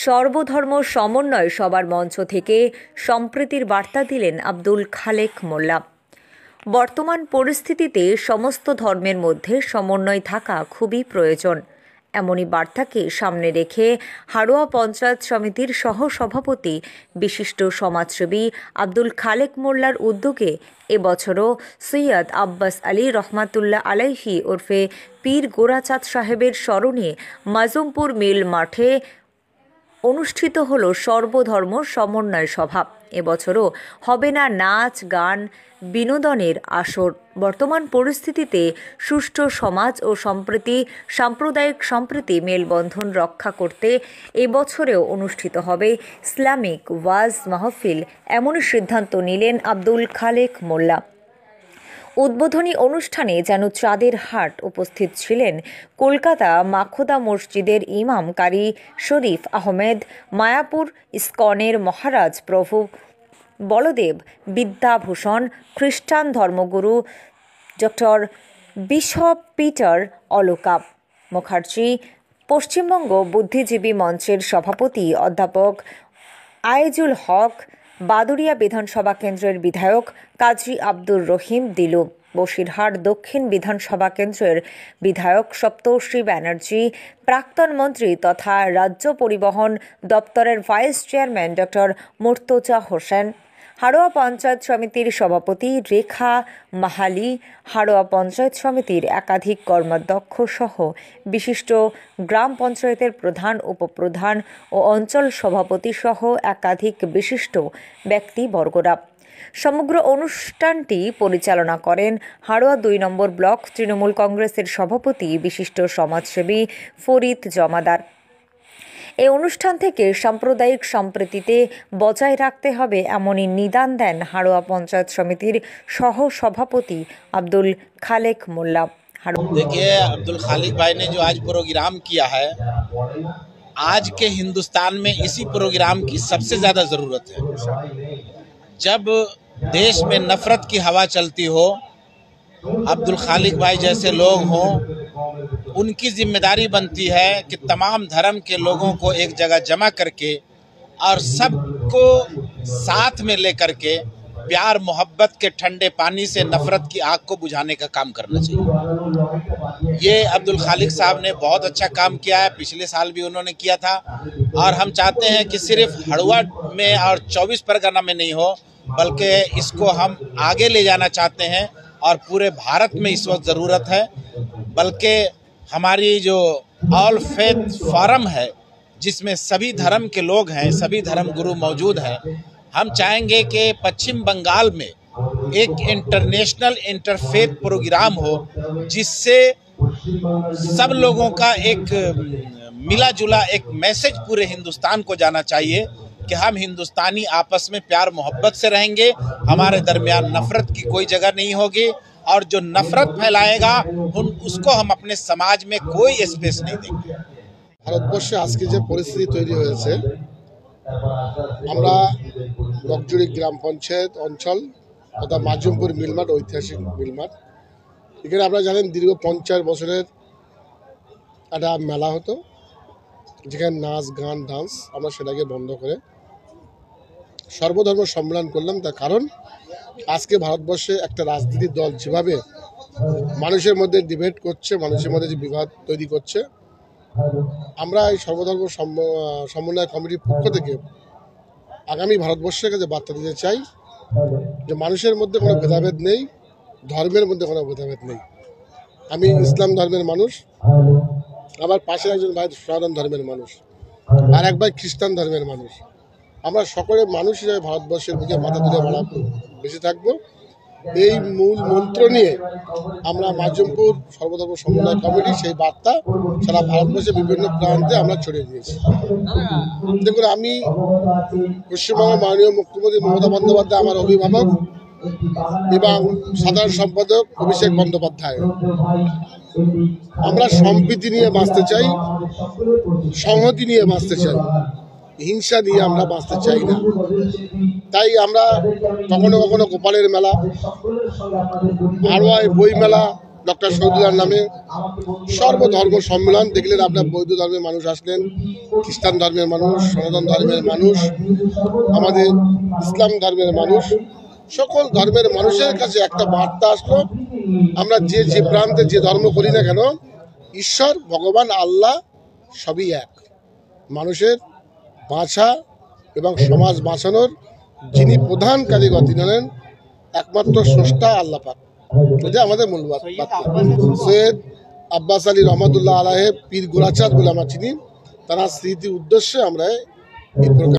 সর্বধর্ম সমন্বয় সবার মঞ্চ থেকে সম্প্রীতির বার্তা দিলেন আব্দুল খালেক মোল্লা। বর্তমান পরিস্থিতিতে সমস্ত ধর্মের মধ্যে সমন্বয় থাকা খুবই প্রয়োজন, এমনই বার্তাকে সামনে রেখে হাড়োয়া পঞ্চায়েত সমিতির সহসভাপতি বিশিষ্ট সমাজসেবী আব্দুল খালেক মোল্লার উদ্যোগে এবছরও সৈয়দ আব্বাস আলী রহমাতুল্লাহ আলাইহি ওরফে পীর গোরাচাঁদ সাহেবের স্মরণে মাজুমপুর মিল মাঠে অনুষ্ঠিত হলো সর্বধর্ম সমন্বয় সভা। এবছরও হবে না নাচ গান বিনোদনের আসর। বর্তমান পরিস্থিতিতে সুষ্ঠু সমাজ ও সাম্প্রদায়িক সম্প্রীতি মেলবন্ধন রক্ষা করতে এবছরেও অনুষ্ঠিত হবে ইসলামিক ওয়াজ মাহফিল, এমনই সিদ্ধান্ত নিলেন আব্দুল খালেক মোল্লা। উদ্বোধনী অনুষ্ঠানে যেন চাঁদের হাট উপস্থিত ছিলেন কলকাতা মাখোদা মসজিদের ইমাম কারি শরীফ আহমেদ, মায়াপুর ইস্কনের মহারাজ প্রভু বলদেব বিদ্যাভূষণ, খ্রিস্টান ধর্মগুরু doctor bishop Peter Alaka Mukherjee, Paschimbanga বুদ্ধিজীবী মঞ্চের সভাপতি অধ্যাপক আয়েজুল হক, বাদুড়িয়া বিধানসভা কেন্দ্রের বিধায়ক কাজী আব্দুর রহিম দিলু, বসিরহাট দক্ষিণ বিধানসভা কেন্দ্রের বিধায়ক সপ্তর্ষি ব্যানার্জি, প্রাক্তন মন্ত্রী তথা রাজ্য পরিবহন দপ্তরের vice chairman doctor Murtaza Hossain, Haroa panchayat সমিতির সভাপতি রেখা মাহালি, হাড়োয়া পঞ্চায়েত সমিতির একাধিক কর্মাধ্যক্ষ সহ বিশিষ্ট গ্রাম পঞ্চায়েতের প্রধান, উপপ্রধান ও অঞ্চল সভাপতি সহ একাধিক বিশিষ্ট ব্যক্তিবর্গরা। সমগ্র অনুষ্ঠানটি পরিচালনা করেন হাড়োয়া ২ নম্বর ব্লক তৃণমূল কংগ্রেসের সভাপতি বিশিষ্ট সমাজসেবী ফরিদ জমাদার। এই অনুষ্ঠান থেকে সাম্প্রদায়িক সম্প্রীতিতে বজায় রাখতে হবে এমনই নিদান দেন হাড়োয়া পঞ্চায়েত সমিতির সহ সভাপতি আব্দুল खालेक मोल्ला। देखिए, अब्दुल खालिक भाई ने जो आज प्रोग्राम किया है, आज के हिंदुस्तान में इसी प्रोग्राम की सबसे ज़्यादा ज़रूरत है। जब देश में नफरत की हवा चलती हो, अब्दुल खालिक भाई जैसे लोग हों, उनकी जिम्मेदारी बनती है कि तमाम धर्म के लोगों को एक जगह जमा करके और सबको साथ में लेकर के प्यार मोहब्बत के ठंडे पानी से नफरत की आग को बुझाने का काम करना चाहिए। ये अब्दुल खालिक साहब ने बहुत अच्छा काम किया है, पिछले साल भी उन्होंने किया था, और हम चाहते हैं कि सिर्फ हड़ुआ में और 24 परगना में नहीं हो, बल्कि इसको हम आगे ले जाना चाहते हैं और पूरे भारत में इस वक्त ज़रूरत है। बल्कि हमारी जो ऑल फेथ फोरम है, जिसमें सभी धर्म के लोग हैं, सभी धर्म गुरु मौजूद हैं, हम चाहेंगे कि पश्चिम बंगाल में एक इंटरनेशनल इंटरफेथ प्रोग्राम हो, जिससे सब लोगों का एक मिला जुला एक मैसेज पूरे हिंदुस्तान को जाना चाहिए कि हम हिंदुस्तानी आपस में प्यार मोहब्बत से रहेंगे, हमारे दरमियान नफरत की कोई जगह नहीं होगी, और जो नफरत फैलाएगा उसको हम अपने समाज में कोई स्पेस नहीं देंगे। ভারতবর্ষে আজকে যে পরিস্থিতি তৈরি হয়েছে, আমরা বকজুড়ি গ্রাম পঞ্চায়েত অঞ্চল তথা মাজুমপুর মিলমাঠ, ঐতিহাসিক মিলমাঠ, এখানে আপনারা জানেন দীর্ঘ 50 বছরের একটা মেলা হতো, যেখানে নাচ গান ডান্স আমরা সেটাকে বন্ধ করে সর্বধর্ম সম্মেলন করলাম। তার কারণ আজকে ভারতবর্ষে একটা রাজনীতির দল যেভাবে মানুষের মধ্যে ডিবেট করছে, মানুষের মধ্যে যে বিবাদ তৈরি করছে, আমরা এই সর্বধর্ম সমন্বয় কমিটির পক্ষ থেকে আগামী ভারতবর্ষের কাছে বার্তা দিতে চাই যে মানুষের মধ্যে কোনো ভেদাভেদ নেই, ধর্মের মধ্যে কোনো ভেদাভেদ নেই। আমি ইসলাম ধর্মের মানুষ, আমার পাশে একজন ভাই সনাতন ধর্মের মানুষ, আর এক ভাই খ্রিস্টান ধর্মের মানুষ। আমরা সকলে মানুষ হিসেবে ভারতবর্ষের বুকে মাথা তুলে বেঁচে থাকবো। এই মূল মন্ত্র নিয়ে আমরা মাজুমপুর সর্বধর্ম সমন্বয় কমিটি সেই বার্তা সারা ভারতবর্ষের বিভিন্ন প্রান্তে আমরা ছড়িয়ে দিয়েছি। দেখুন, আমি পশ্চিমবঙ্গের মাননীয় মুখ্যমন্ত্রী মমতা বন্দ্যোপাধ্যায় আমার অভিভাবক এবং সাধারণ সম্পাদক অভিষেক বন্দ্যোপাধ্যায়, আমরা সম্প্রীতি নিয়ে বাঁচতে চাই, সংহতি নিয়ে বাঁচতে চাই, হিংসা নিয়ে আমরা বাঁচতে চাই না। তাই আমরা কখনো কখনো গোপালের মেলা, হাড়োয়ায় বই মেলা, ডক্টর শহীদুল্লাহর নামে সর্বধর্ম সম্মেলন দেখলেন। আপনার বৌদ্ধ ধর্মের মানুষ আসলেন, খ্রিস্টান ধর্মের মানুষ, সনাতন ধর্মের মানুষ, আমাদের ইসলাম ধর্মের মানুষ, সকল ধর্মের মানুষের কাছে একটা বার্তা আসলো, আমরা যে প্রান্তে যে ধর্ম করি না কেন, ঈশ্বর ভগবান আল্লাহ সবই এক। মানুষের বাঁচা এবং সমাজ বাঁচানোর যিনি প্রধান কারিগর তিনি হলেন একমাত্র স্রষ্টা আল্লাহ পাক। এটা আমাদের মূল বার্তা। সৈয়দ আব্বাস আলী রহমতুল্লাহ আলাহে পীর গোরাচাঁদ বলে আমরা চিনি, তারা স্মৃতির উদ্দেশ্যে আমরা এই প্রোগ্রাম